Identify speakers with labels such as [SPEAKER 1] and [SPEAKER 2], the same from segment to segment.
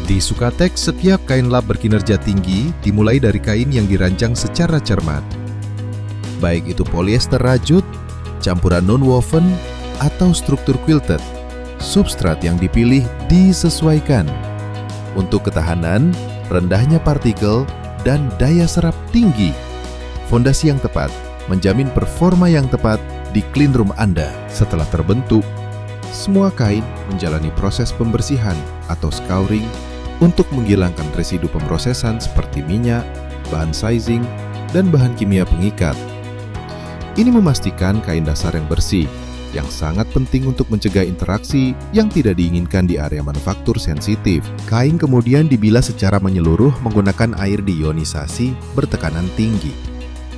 [SPEAKER 1] Di Sukatek, setiap kain lap berkinerja tinggi dimulai dari kain yang dirancang secara cermat. Baik itu polyester rajut, campuran non-woven, atau struktur quilted, substrat yang dipilih disesuaikan untuk ketahanan, rendahnya partikel, dan daya serap tinggi. Fondasi yang tepat menjamin performa yang tepat di clean room Anda. Setelah terbentuk, semua kain menjalani proses pembersihan atau scouring untuk menghilangkan residu pemrosesan seperti minyak, bahan sizing, dan bahan kimia pengikat. Ini memastikan kain dasar yang bersih, yang sangat penting untuk mencegah interaksi yang tidak diinginkan di area manufaktur sensitif. Kain kemudian dibilas secara menyeluruh menggunakan air diionisasi bertekanan tinggi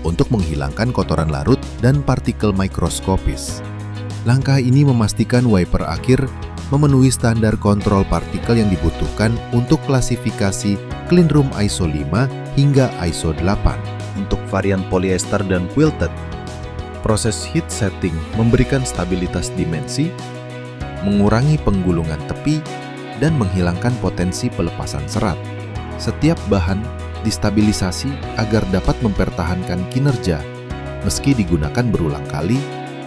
[SPEAKER 1] untuk menghilangkan kotoran larut dan partikel mikroskopis. Langkah ini memastikan wiper akhir memenuhi standar kontrol partikel yang dibutuhkan untuk klasifikasi clean room ISO 5 hingga ISO 8. Untuk varian polyester dan quilted, proses heat setting memberikan stabilitas dimensi, mengurangi penggulungan tepi, dan menghilangkan potensi pelepasan serat. Setiap bahan distabilisasi agar dapat mempertahankan kinerja meski digunakan berulang kali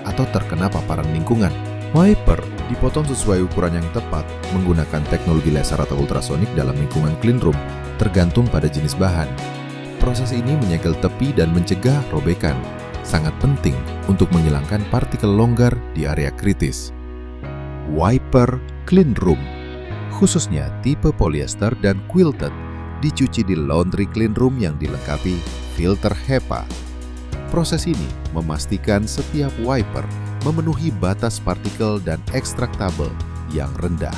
[SPEAKER 1] atau terkena paparan lingkungan. Wiper dipotong sesuai ukuran yang tepat menggunakan teknologi laser atau ultrasonik dalam lingkungan clean room, tergantung pada jenis bahan. Proses ini menyegel tepi dan mencegah robekan, sangat penting untuk menghilangkan partikel longgar di area kritis. Wiper clean room, khususnya tipe polyester dan quilted, dicuci di laundry clean room yang dilengkapi filter HEPA. Proses ini memastikan setiap wiper memenuhi batas partikel dan ekstraktabel yang rendah.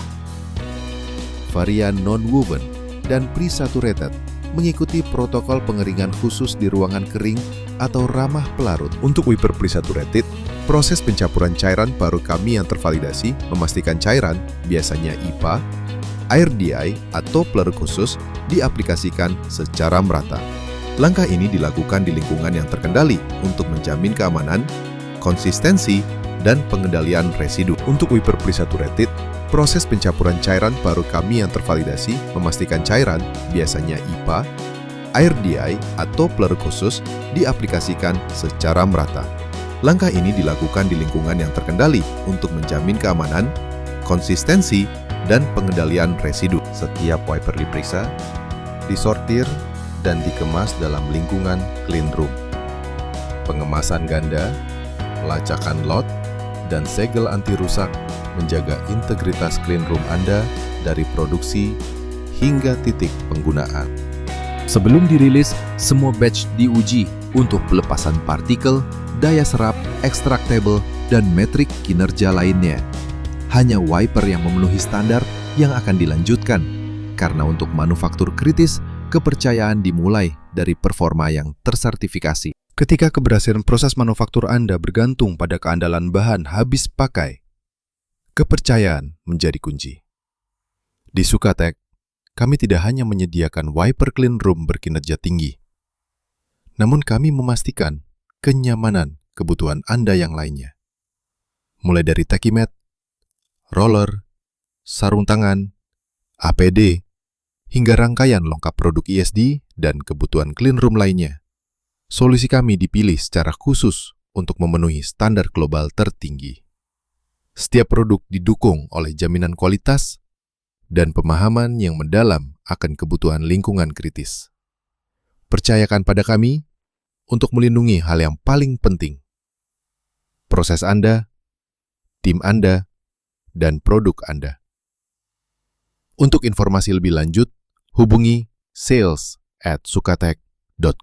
[SPEAKER 1] Varian non-woven dan pre-saturated mengikuti protokol pengeringan khusus di ruangan kering atau ramah pelarut. Untuk wiper pre-saturated, proses pencampuran cairan baru kami yang tervalidasi memastikan cairan, biasanya IPA, air DI atau pelarut khusus, diaplikasikan secara merata. Langkah ini dilakukan di lingkungan yang terkendali untuk menjamin keamanan, konsistensi, dan pengendalian residu. Untuk wiper pre-saturated, proses pencampuran cairan baru kami yang tervalidasi memastikan cairan, biasanya IPA, air DI atau pelarut khusus, diaplikasikan secara merata. Langkah ini dilakukan di lingkungan yang terkendali untuk menjamin keamanan, konsistensi, dan pengendalian residu. Setiap wiper diperiksa, disortir, dan dikemas dalam lingkungan clean room. Pengemasan ganda, pelacakan lot, dan segel anti rusak menjaga integritas clean room Anda dari produksi hingga titik penggunaan. Sebelum dirilis, semua batch diuji untuk pelepasan partikel, daya serap, ekstraktable, dan metrik kinerja lainnya. Hanya wiper yang memenuhi standar yang akan dilanjutkan, karena untuk manufaktur kritis, kepercayaan dimulai dari performa yang tersertifikasi. Ketika keberhasilan proses manufaktur Anda bergantung pada keandalan bahan habis pakai, kepercayaan menjadi kunci. Di Sukatek, kami tidak hanya menyediakan wiper clean room berkinerja tinggi, namun kami memastikan kenyamanan kebutuhan Anda yang lainnya. Mulai dari Tekimat, roller, sarung tangan, APD, hingga rangkaian lengkap produk ISD dan kebutuhan clean room lainnya. Solusi kami dipilih secara khusus untuk memenuhi standar global tertinggi. Setiap produk didukung oleh jaminan kualitas dan pemahaman yang mendalam akan kebutuhan lingkungan kritis. Percayakan pada kami untuk melindungi hal yang paling penting: proses Anda, tim Anda, dan produk Anda. Untuk informasi lebih lanjut, hubungi sales@sukatek.com.